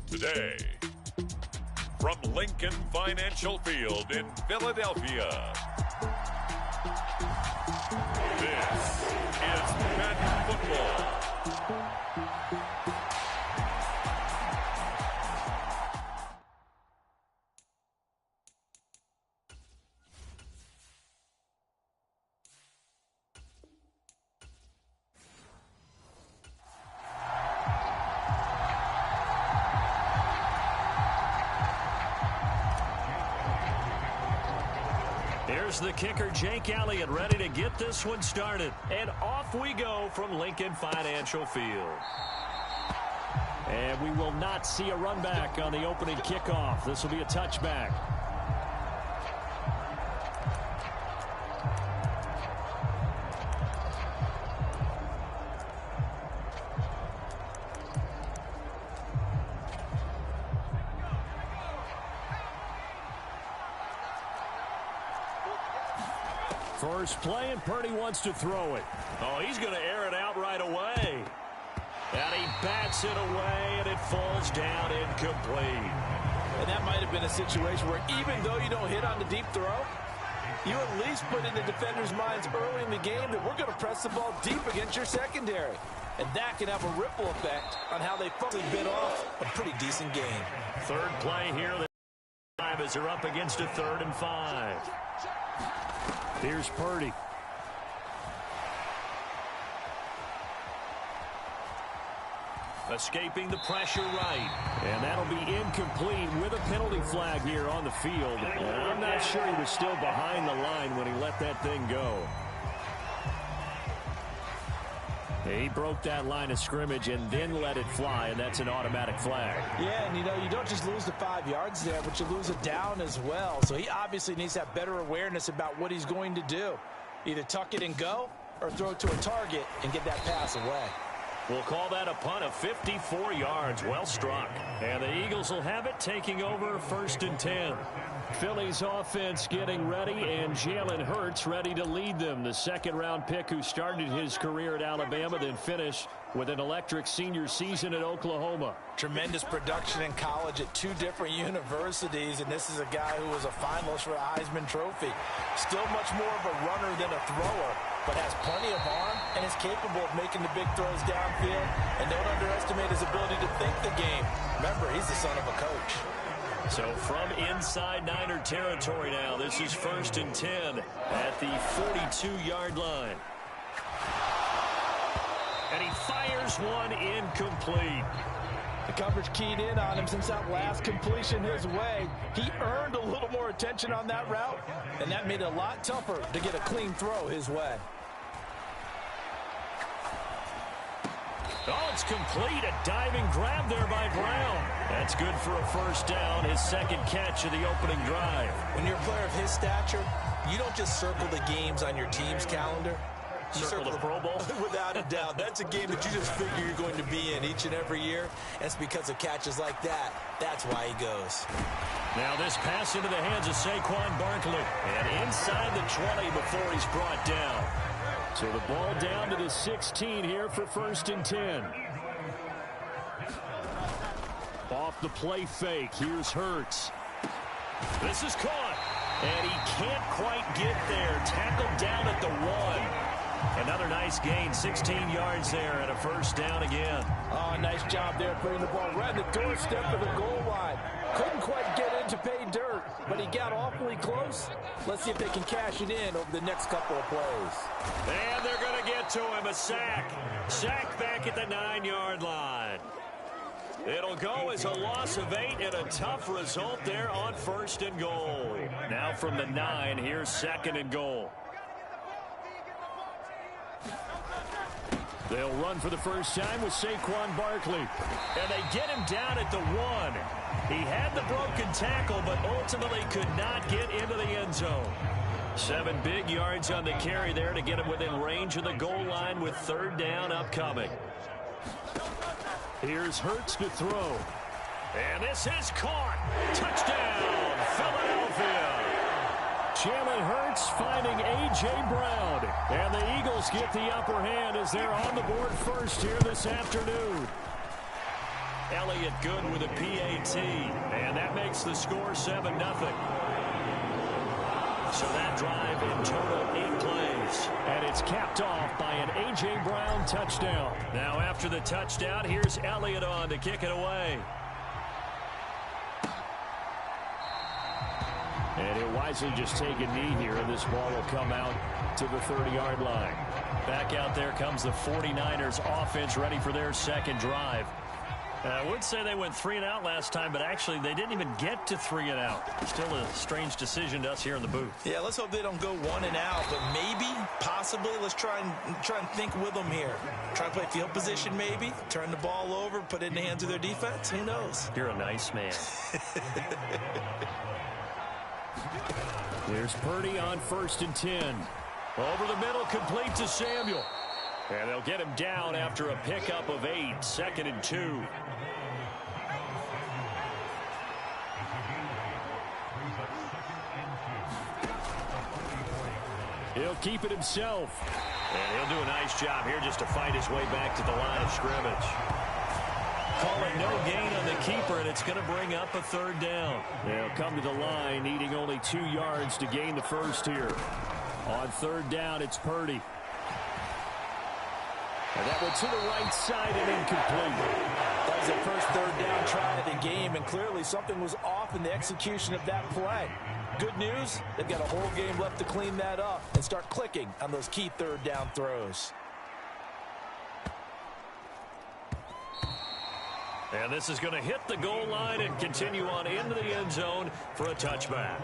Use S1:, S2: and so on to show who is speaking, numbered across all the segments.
S1: Today, from Lincoln Financial Field in Philadelphia, this is Penn Football.
S2: Here's the kicker, Jake Elliott, ready to get this one started. And off we go from Lincoln Financial Field. And we will not see a run back on the opening kickoff. This will be a touchback. First play, and Purdy wants to throw it. Oh, he's going to air it out right away. And he bats it away, and it falls down incomplete.
S3: And that might have been a situation where even though you don't hit on the deep throw, you at least put in the defenders' minds early in the game that we're going to press the ball deep against your secondary. And that can have a ripple effect on how they finally bit off a pretty decent game.
S2: Third play here. The as they're up against a 3rd and 5. Here's Purdy. Escaping the pressure right. And that'll be incomplete with a penalty flag here on the field. And I'm not sure he was still behind the line when he let that thing go. He broke that line of scrimmage and then let it fly, and that's an automatic flag.
S3: Yeah, and you don't just lose the 5 yards there, but you lose a down as well. So he obviously needs to have better awareness about what he's going to do. Either tuck it and go or throw it to a target and get that pass away.
S2: We'll call that a punt of 54 yards. Well struck. And the Eagles will have it, taking over 1st and 10. Philly's offense getting ready, and Jalen Hurts ready to lead them. The 2nd-round pick who started his career at Alabama, then finished with an electric senior season at Oklahoma.
S3: Tremendous production in college at 2 different universities, and this is a guy who was a finalist for the Heisman Trophy. Still much more of a runner than a thrower, but has plenty of arm and is capable of making the big throws downfield. And don't underestimate his ability to think the game. Remember, he's the son of a coach.
S2: So from inside Niner territory now, this is 1st and 10 at the 42-yard line. And he fires one incomplete.
S3: The coverage keyed in on him since that last completion his way. He earned a little more attention on that route, and that made it a lot tougher to get a clean throw his way.
S2: Oh, it's complete. A diving grab there by Brown. That's good for a 1st down, his 2nd catch of the opening drive.
S3: When you're a player of his stature, you don't just circle the games on your team's calendar.
S2: You circle the Pro Bowl?
S3: Without a doubt. That's a game that you just figure you're going to be in each and every year. And it's because of catches like that. That's why he goes.
S2: Now this pass into the hands of Saquon Barkley. And inside the 20 before he's brought down. So the ball down to the 16 here for 1st and 10. Off the play fake. Here's Hurts. This is caught. And he can't quite get there. Tackled down at the 1. Another nice gain. 16 yards there and a 1st down again.
S3: Oh, nice job there putting the ball right at the doorstep of the goal line. Couldn't quite get in to pay dirt, but he got awfully close. Let's see if they can cash it in over the next couple of plays.
S2: And they're going to get to him. A sack. Sack back at the 9-yard line. It'll go as a loss of 8 and a tough result there on 1st and goal. Now from the 9, here's 2nd and goal. They'll run for the first time with Saquon Barkley. And they get him down at the 1. He had the broken tackle, but ultimately could not get into the end zone. 7 big yards on the carry there to get him within range of the goal line with 3rd down upcoming. Here's Hurts to throw. And this is caught. Touchdown, Philadelphia. Jalen Hurts finding A.J. Brown. And the Eagles get the upper hand as they're on the board first here this afternoon. Elliott good with a PAT. And that makes the score 7-0. So that drive in total 8 plays. And it's capped off by an A.J. Brown touchdown. Now after the touchdown, here's Elliott on to kick it away. And he'll wisely just take a knee here, and this ball will come out to the 30-yard line. Back out there comes the 49ers offense ready for their second drive. I would say they went 3 and out last time, but actually they didn't even get to 3 and out. Still a strange decision to us here in the booth.
S3: Yeah, let's hope they don't go 1 and out, but maybe, possibly, let's try and think with them here. Try to play field position maybe, turn the ball over, put it in the hands of their defense. Who knows?
S2: You're a nice man. Here's Purdy on 1st and 10. Over the middle, complete to Samuel. And they'll get him down after a pickup of 8, 2nd and 2. He'll keep it himself. And he'll do a nice job here just to fight his way back to the line of scrimmage. Call it no gain on the keeper, and it's going to bring up a 3rd down. They'll come to the line, needing only 2 yards to gain the first here. On 3rd down, it's Purdy. And that one to the right side and incomplete.
S3: That was their first 3rd down try of the game, and clearly something was off in the execution of that play. Good news, they've got a whole game left to clean that up and start clicking on those key 3rd down throws.
S2: And this is going to hit the goal line and continue on into the end zone for a touchback.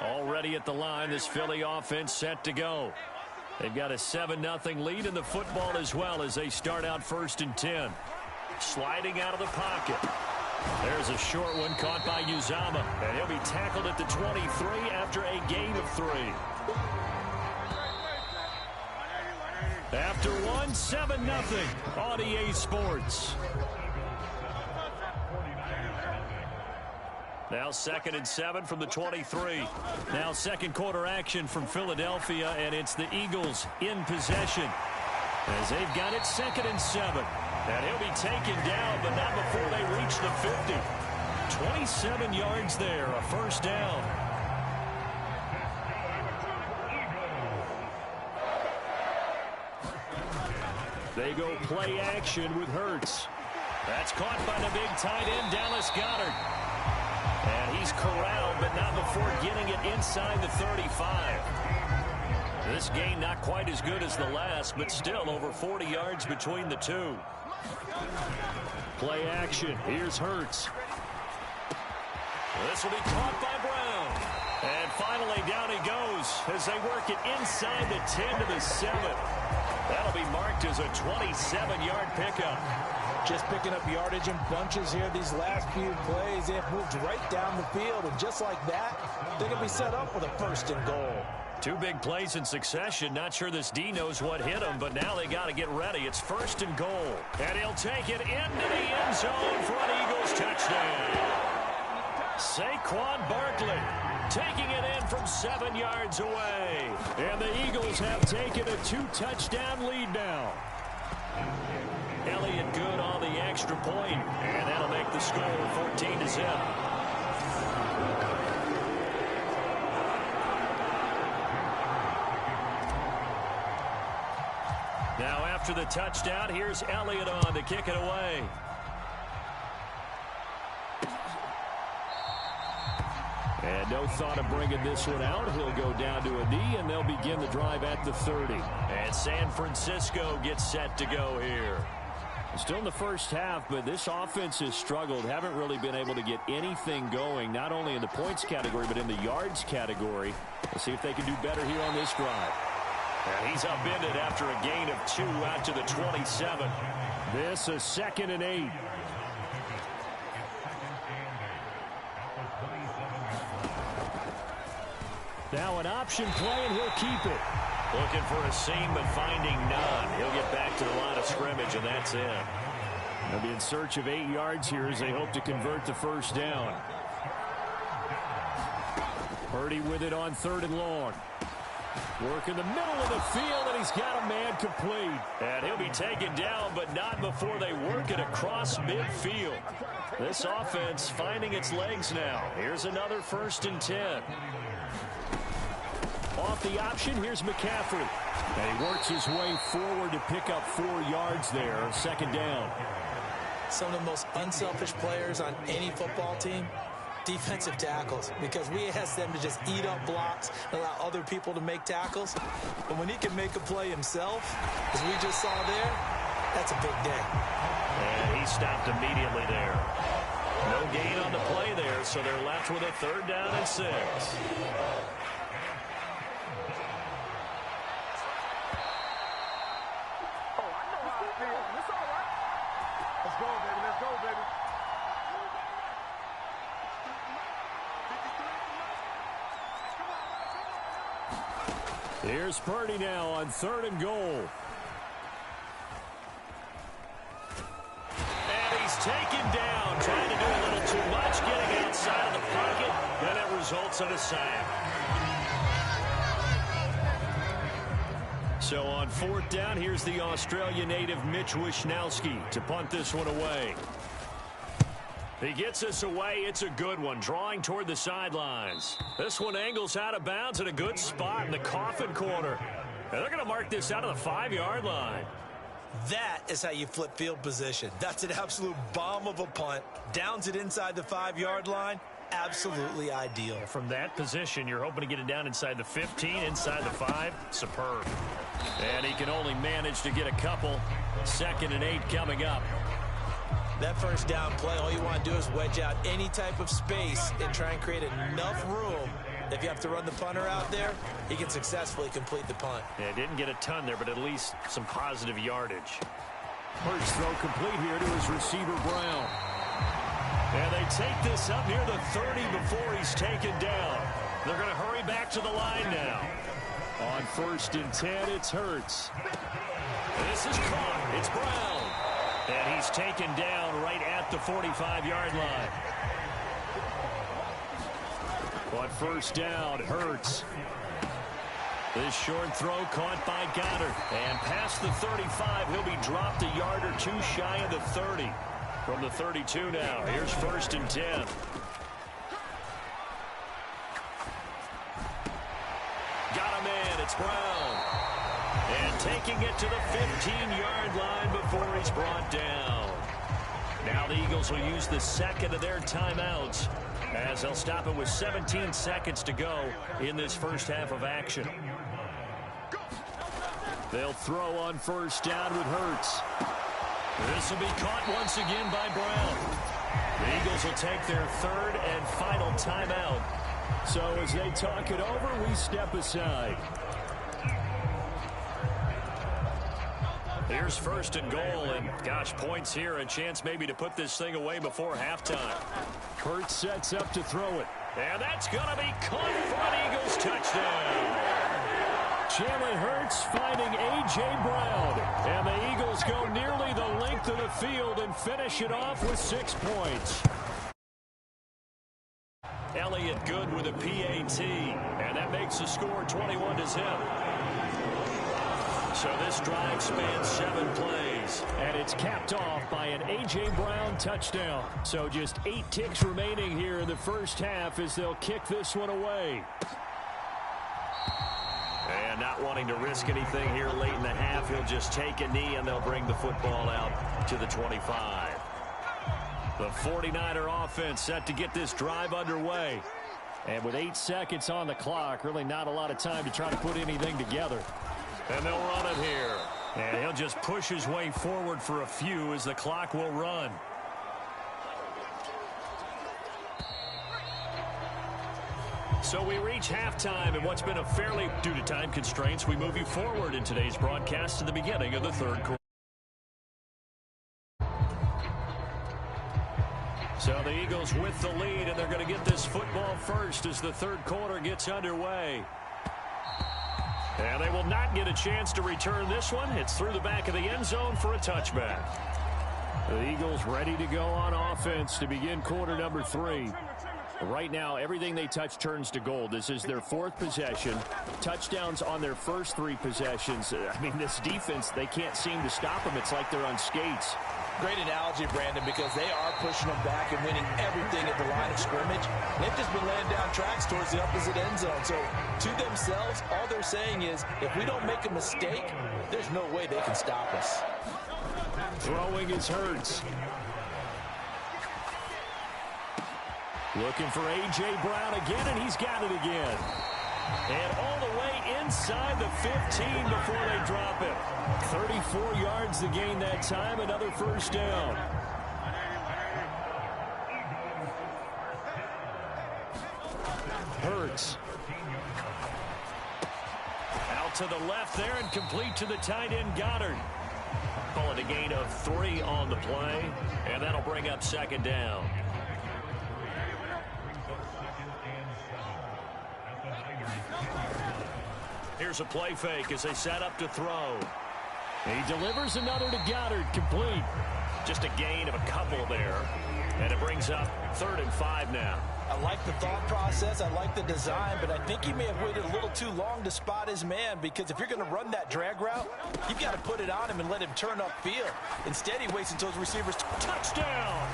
S2: Already at the line, this Philly offense set to go. They've got a 7-0 lead in the football as well as they start out 1st and 10. Sliding out of the pocket. There's a short one caught by Uzama, and he'll be tackled at the 23 after a gain of 3. After 1, 7-0 on EA Sports. Now 2nd and 7 from the 23. Now second quarter action from Philadelphia, and it's the Eagles in possession as they've got it 2nd and 7. And he'll be taken down, but not before they reach the 50. 27 yards there, a 1st down. They go play action with Hurts. That's caught by the big tight end, Dallas Goedert. And he's corralled, but not before getting it inside the 35. This gain not quite as good as the last, but still over 40 yards between the two. Play action. Here's Hurts. This will be caught by Brown. And finally down he goes as they work it inside the 10 to the 7. That'll be marked as a 27-yard pickup.
S3: Just picking up yardage in bunches here these last few plays. They have moved right down the field, and just like that, they're going to be set up with a 1st and goal.
S2: 2 big plays in succession. Not sure this D knows what hit him, but now they got to get ready. It's 1st and goal. And he'll take it into the end zone for an Eagles touchdown. Saquon Barkley taking it in from 7 yards away. And the Eagles have taken a 2-touchdown lead now. Elliott good on the extra point, and that'll make the score 14-0. Now after the touchdown, here's Elliott on to kick it away. And no thought of bringing this one out. He'll go down to a knee, and they'll begin the drive at the 30. And San Francisco gets set to go here. Still in the first half, but this offense has struggled. Haven't really been able to get anything going, not only in the points category, but in the yards category. Let's see if they can do better here on this drive. And he's upended after a gain of 2 out to the 27. This is 2nd and 8. Now an option play, and he'll keep it. Looking for a seam, but finding none. He'll get back to the line of scrimmage, and that's it. They'll be in search of 8 yards here as they hope to convert the 1st down. Purdy with it on 3rd and long. Work in the middle of the field, and he's got a man complete. And he'll be taken down, but not before they work it across midfield. This offense finding its legs now. Here's another 1st and 10. Off the option, here's McCaffrey. And he works his way forward to pick up 4 yards there, 2nd down.
S3: Some of the most unselfish players on any football team, defensive tackles, because we ask them to just eat up blocks and allow other people to make tackles. But when he can make a play himself, as we just saw there, that's a big day.
S2: And he stopped immediately there. No gain on the play there, so they're left with a 3rd down and 6. Here's Purdy now on 3rd and goal. And he's taken down, trying to do a little too much, getting outside of the pocket, and it results in a sack. So on 4th down, here's the Australia native Mitch Wishnowski to punt this one away. He gets this away. It's a good one, drawing toward the sidelines. This one angles out of bounds at a good spot in the coffin corner. And they're going to mark this out of the 5-yard line.
S3: That is how you flip field position. That's an absolute bomb of a punt. Downs it inside the 5-yard line. Absolutely ideal.
S2: From that position, you're hoping to get it down inside the 15, inside the 5. Superb. And he can only manage to get a couple. 2nd and 8 coming up.
S3: That 1st down play, all you want to do is wedge out any type of space and try and create enough room. If you have to run the punter out there, he can successfully complete the punt.
S2: Yeah, didn't get a ton there, but at least some positive yardage. First throw complete here to his receiver, Brown. And they take this up near the 30 before he's taken down. They're going to hurry back to the line now. On 1st and 10, it's Hurts. This is caught. It's Brown. And he's taken down right at the 45-yard line. On 1st down, Hurts. This short throw caught by Goddard. And past the 35, he'll be dropped a yard or 2 shy of the 30. From the 32 now, here's 1st and 10. Got a man, it's Brown. And taking it to the 15-yard line before he's brought down. Now the Eagles will use the 2nd of their timeouts as they'll stop it with 17 seconds to go in this first half of action. They'll throw on 1st down with Hurts. This will be caught once again by Brown. The Eagles will take their 3rd and final timeout. So as they talk it over, we step aside. Here's 1st and goal, and gosh, points here, a chance maybe to put this thing away before halftime. Hurts sets up to throw it. And that's going to be caught for an Eagles touchdown. Jalen Hurts finding A.J. Brown. And the Eagles go nearly the length of the field and finish it off with 6 points. Elliott good with a PAT, and that makes the score 21-0. So this drive spans 7 plays, and it's capped off by an A.J. Brown touchdown. So just 8 ticks remaining here in the first half as they'll kick this one away. And not wanting to risk anything here late in the half, he'll just take a knee, and they'll bring the football out to the 25. The 49er offense set to get this drive underway. And with 8 seconds on the clock, really not a lot of time to try to put anything together. And they'll run it here. And he'll just push his way forward for a few as the clock will run. So we reach halftime in what's been a fairly, due to time constraints, we move you forward in today's broadcast to the beginning of the 3rd quarter. So the Eagles with the lead, and they're going to get this football first as the 3rd quarter gets underway. And they will not get a chance to return this one. It's through the back of the end zone for a touchback. The Eagles ready to go on offense to begin quarter number 3. Right now, everything they touch turns to gold. This is their 4th possession. Touchdowns on their first 3 possessions. I mean, this defense, they can't seem to stop them. It's like they're on skates.
S3: Great analogy, Brandon, because they are pushing them back and winning everything at the line of scrimmage. They've just been laying down tracks towards the opposite end zone. So to themselves, all they're saying is, if we don't make a mistake, there's no way they can stop us.
S2: Throwing is Hurts. Looking for A.J. Brown again, and he's got it again. And all the way inside the 15 before they drop it. 34 yards to gain that time, another first down. Hurts. Out to the left there and complete to the tight end Goddard. Call it a gain of 3 on the play, and that'll bring up second down. Here's a play fake as they set up to throw. He delivers another to Goddard, complete. Just a gain of a couple there. And it brings up 3rd and 5 now.
S3: I like the thought process. I like the design, but I think he may have waited a little too long to spot his man, because if you're going to run that drag route, you've got to put it on him and let him turn upfield. Instead, he waits until his receivers.
S2: Touchdown!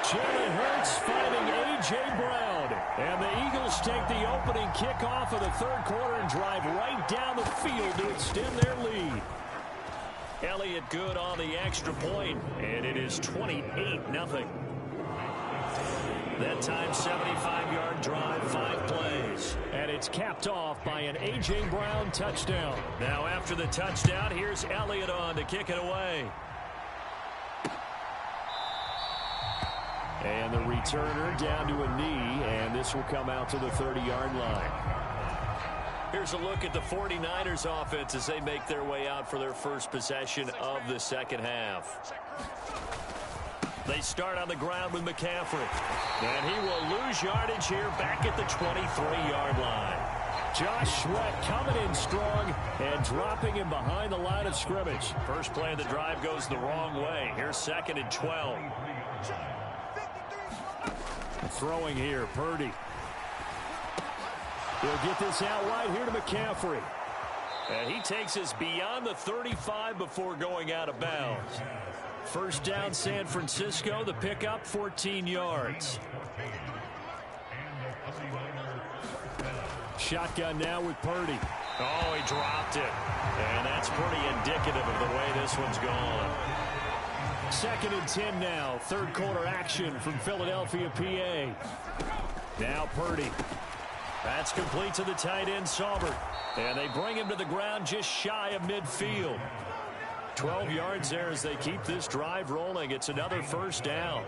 S2: Jalen Hurts finding A.J. Brown. And the Eagles take the opening kickoff of the 3rd quarter and drive right down the field to extend their lead. Elliott good on the extra point, and it is 28-0. That time, 75-yard drive, 5 plays. And it's capped off by an A.J. Brown touchdown. Now after the touchdown, here's Elliott on to kick it away. And the returner down to a knee, and this will come out to the 30-yard line. Here's a look at the 49ers offense as they make their way out for their first possession of the second half. They start on the ground with McCaffrey. And he will lose yardage here back at the 23-yard line. Josh Sweat coming in strong and dropping him behind the line of scrimmage. First play of the drive goes the wrong way. Here's 2nd and 12. Throwing here, Purdy. He'll get this out wide here to McCaffrey. And he takes us beyond the 35 before going out of bounds. First down, San Francisco. The pickup, 14 yards. Shotgun now with Purdy. Oh, he dropped it. And that's pretty indicative of the way this one's gone. 2nd and 10 now. 3rd quarter action from Philadelphia, PA. Now Purdy. That's complete to the tight end, Saubert. And they bring him to the ground just shy of midfield. 12 yards there as they keep this drive rolling. It's another first down.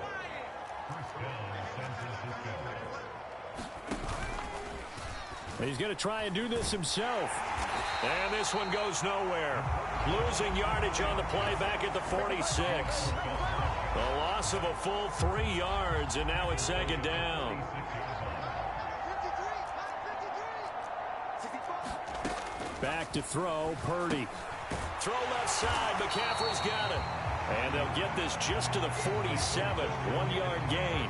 S2: He's going to try and do this himself. And this one goes nowhere. Losing yardage on the play back at the 46. The loss of a full 3 yards, and now it's 2nd down. Back to throw, Purdy. Throw left side, McCaffrey's got it. And they'll get this just to the 47, 1-yard gain.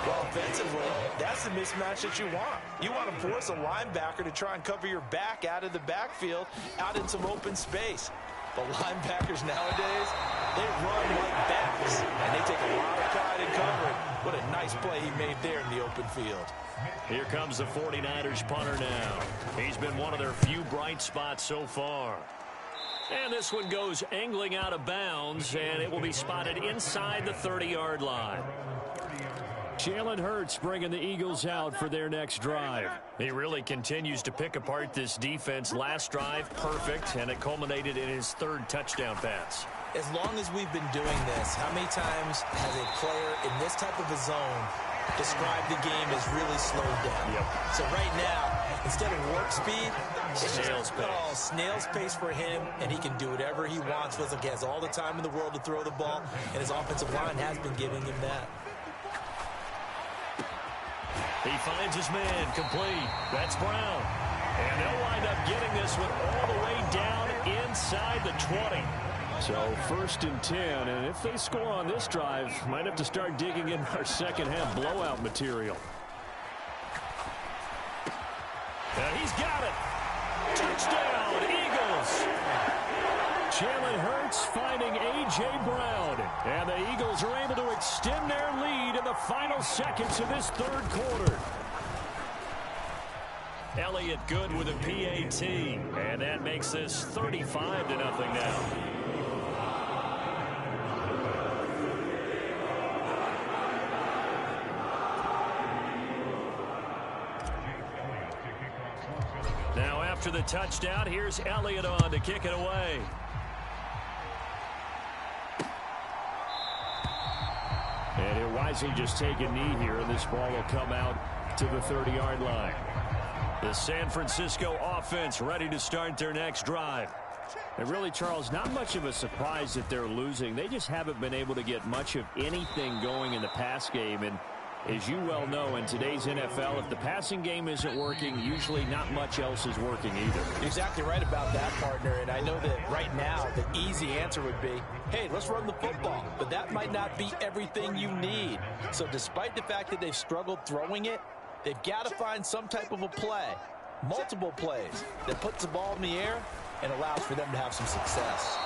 S3: Well, offensively, that's the mismatch that you want. You want to force a linebacker to try and cover your back out of the backfield, out in some open space. But linebackers nowadays, they run like backs, and they take a lot of pride in covering. What a nice play he made there in the open field.
S2: Here comes the 49ers punter now. He's been one of their few bright spots so far. And this one goes angling out of bounds, and it will be spotted inside the 30-yard line. Jalen Hurts bringing the Eagles out for their next drive. He really continues to pick apart this defense. Last drive, perfect, and it culminated in his 3rd touchdown pass.
S3: As long as we've been doing this, how many times has a player in this type of a zone described the game as really slowed down?
S2: Yep.
S3: So right now, instead of warp speed,
S2: snail's pace.
S3: Oh, snail's pace for him, and he can do whatever he wants. Feels like he has all the time in the world to throw the ball, and his offensive line has been giving him that.
S2: He finds his man, complete. That's Brown. And they'll wind up getting this one all the way down inside the 20. So 1st and 10, and if they score on this drive, might have to start digging in our second half blowout material. And he's got it. Touchdown, Eagles. Jalen Hurts finding A.J. Brown. And the Eagles are able to extend their lead in the final seconds of this third quarter. Elliott good with a PAT. And that makes this 35-0 now. Now after the touchdown, here's Elliott on to kick it away. And he'll wisely just take a knee here, and this ball will come out to the 30-yard line. The San Francisco offense ready to start their next drive. And really, Charles, not much of a surprise that they're losing. They just haven't been able to get much of anything going in the pass game. And as you well know, in today's NFL, if the passing game isn't working, usually not much else is working either.
S3: You're exactly right about that, partner. And I know that right now the easy answer would be, hey, let's run the football. But that might not be everything you need. So despite the fact that they've struggled throwing it, they've got to find some type of a play, multiple plays, that puts the ball in the air and allows for them to have some success.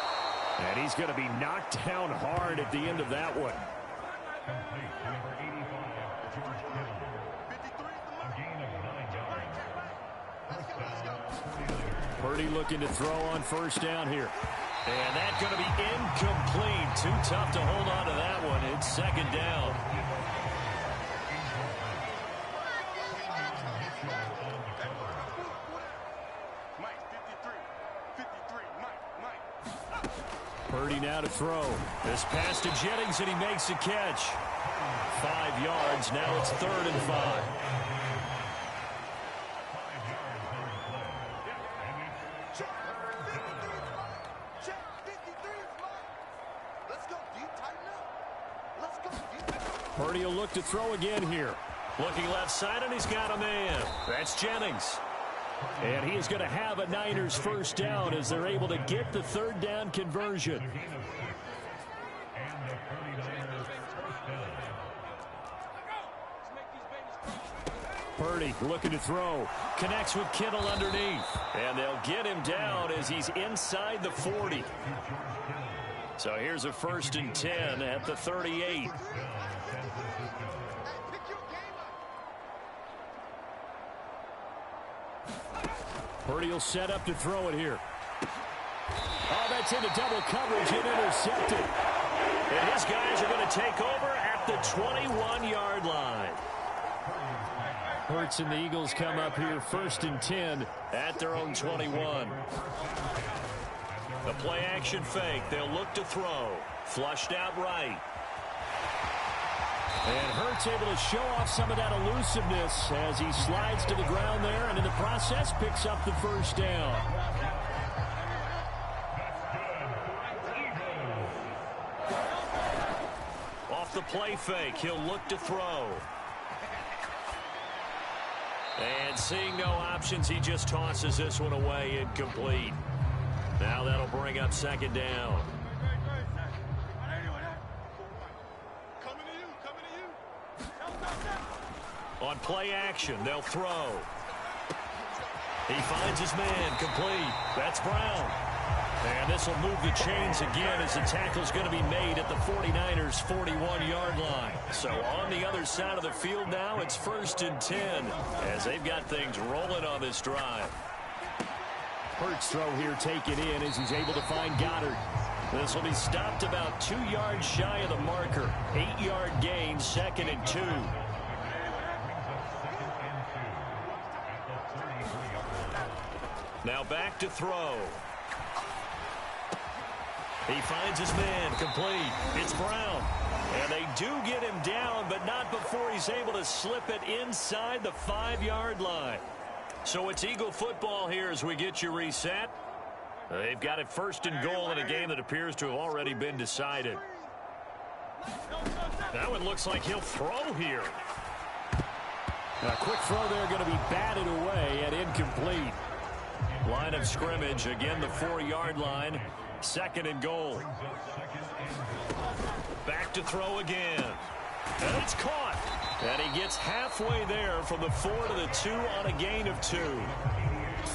S2: And he's going to be knocked down hard at the end of that one. Purdy looking to throw on 1st down here. And that's going to be incomplete. Too tough to hold on to that one. It's 2nd down. Purdy now to throw. This pass to Jennings, and he makes a catch. 5 yards. Now it's 3rd and 5. Purdy will look to throw again here. Looking left side, and he's got a man. That's Jennings. And he is going to have a Niners 1st down as they're able to get the 3rd down conversion. Purdy looking to throw. Connects with Kittle underneath. And they'll get him down as he's inside the 40. So here's a 1st and 10 at the 38. Purdy will set up to throw it here. Oh, that's into double coverage and intercepted. And his guys are going to take over at the 21-yard line. Hurts and the Eagles come up here 1st and 10 at their own 21. The play action fake. They'll look to throw. Flushed out right. And Hurts able to show off some of that elusiveness as he slides to the ground there, and in the process picks up the 1st down. Off the play fake, he'll look to throw. And seeing no options, he just tosses this one away, incomplete. Now that'll bring up 2nd down. On play action, they'll throw. He finds his man, complete. That's Brown. And this will move the chains again as the tackle's going to be made at the 49ers' 41-yard line. So on the other side of the field now, it's 1st and 10 as they've got things rolling on this drive. Hurts throw here, take it in as he's able to find Goddard. This will be stopped about 2 yards shy of the marker. 8-yard gain, 2nd and 2. Now back to throw. He finds his man, complete. It's Brown. And they do get him down, but not before he's able to slip it inside the 5-yard line. So it's Eagle football here as we get you reset. They've got it 1st and goal in a game that appears to have already been decided. That one looks like he'll throw here. A quick throw there going to be batted away and incomplete. Line of scrimmage, again the 4-yard line. 2nd and goal. Back to throw again. And it's caught. And he gets halfway there from the 4 to the 2 on a gain of 2.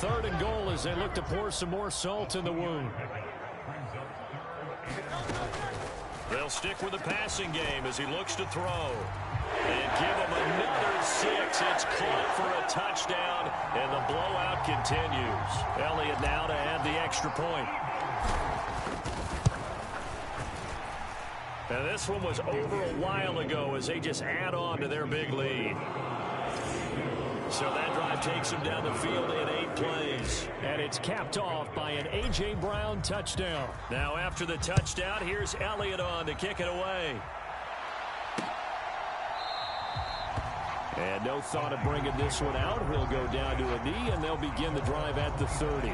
S2: 3rd and goal as they look to pour some more salt in the wound. They'll stick with the passing game as he looks to throw. And give him another 6. It's caught for a touchdown, and the blowout continues. Elliott now to add the extra point. And this one was over a while ago as they just add on to their big lead. So that drive takes them down the field in 8 plays. And it's capped off by an A.J. Brown touchdown. Now after the touchdown, here's Elliott on to kick it away. And no thought of bringing this one out. He'll go down to a knee, and they'll begin the drive at the 30.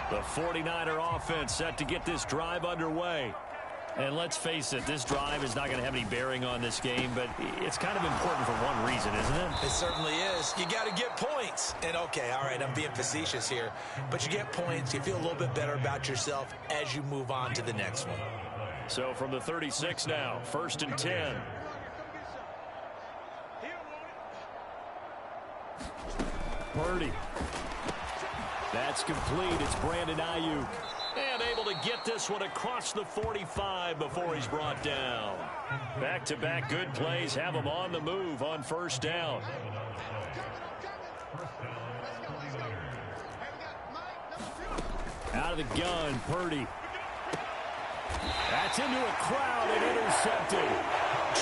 S2: The 49er offense set to get this drive underway. And let's face it, this drive is not going to have any bearing on this game, but it's kind of important for one reason, isn't it?
S3: It certainly is. You got to get points. And, okay, all right, I'm being facetious here. But you get points, you feel a little bit better about yourself as you move on to the next one.
S2: So from the 36 now, 1st and 10. Purdy. That's complete. It's Brandon Ayuk. And able to get this one across the 45 before he's brought down. Back-to-back good plays have him on the move on 1st down. Out of the gun, Purdy. That's into a crowd and intercepted.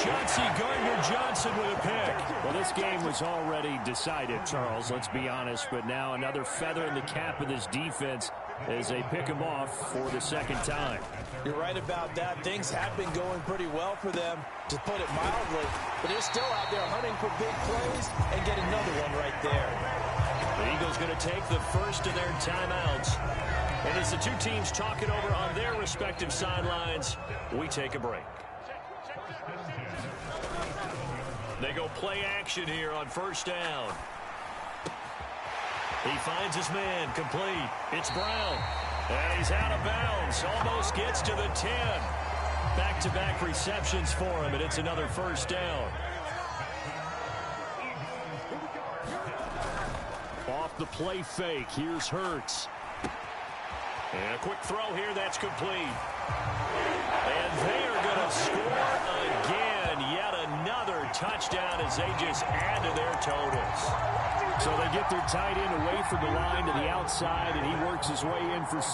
S2: Chauncey Gardner-Johnson with a pick. Well, this game was already decided, Charles, let's be honest. But now another feather in the cap of this defense as they pick him off for the 2nd time.
S3: You're right about that. Things have been going pretty well for them, to put it mildly. But they're still out there hunting for big plays and get another one right there.
S2: The Eagles going to take the first of their timeouts. And as the two teams talk it over on their respective sidelines, we take a break. They go play action here on 1st down. He finds his man, complete. It's Brown. And he's out of bounds. Almost gets to the 10. Back-to-back receptions for him, and it's another 1st down. Off the play fake, here's Hurts. And a quick throw here, that's complete. And they're going to score again. Yet another touchdown as they just add to their totals. So they get their tight end away from the line to the outside, and he works his way in for 6.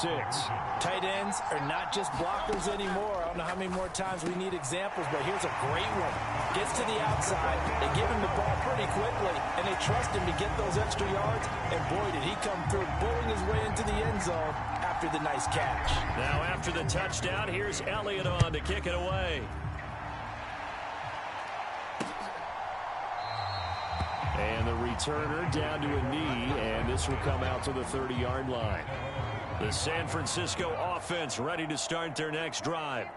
S3: Tight ends are not just blockers anymore. I don't know how many more times we need examples, but here's a great one. Gets to the outside, they give him the ball pretty quickly, and they trust him to get those extra yards. And boy, did he come through, bulling his way into the end zone after the nice catch.
S2: Now after the touchdown, here's Elliott on to kick it away. And the returner down to a knee, and this will come out to the 30-yard line. The San Francisco offense ready to start their next drive.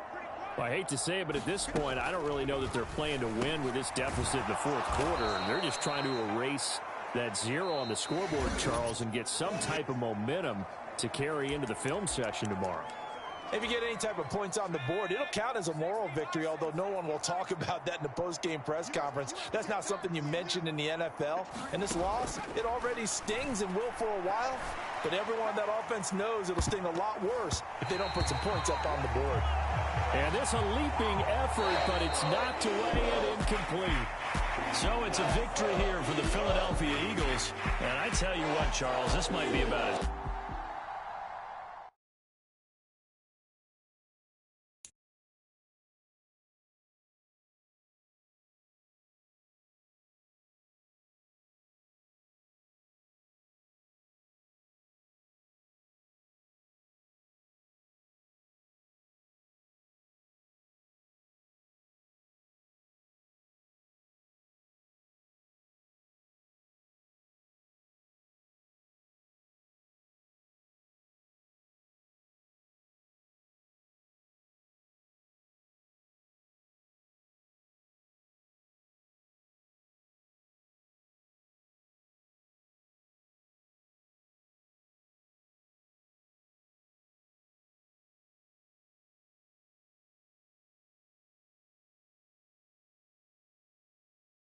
S2: Well, I hate to say it, but at this point, I don't really know that they're playing to win with this deficit in the 4th quarter. And they're just trying to erase that 0 on the scoreboard, Charles, and get some type of momentum to carry into the film session tomorrow.
S3: If you get any type of points on the board, it'll count as a moral victory, although no one will talk about that in the post-game press conference. That's not something you mentioned in the NFL. And this loss, it already stings and will for a while, but everyone on that offense knows it'll sting a lot worse if they don't put some points up on the board.
S2: And this a leaping effort, but it's knocked away and incomplete. So it's a victory here for the Philadelphia Eagles. And I tell you what, Charles, this might be about it.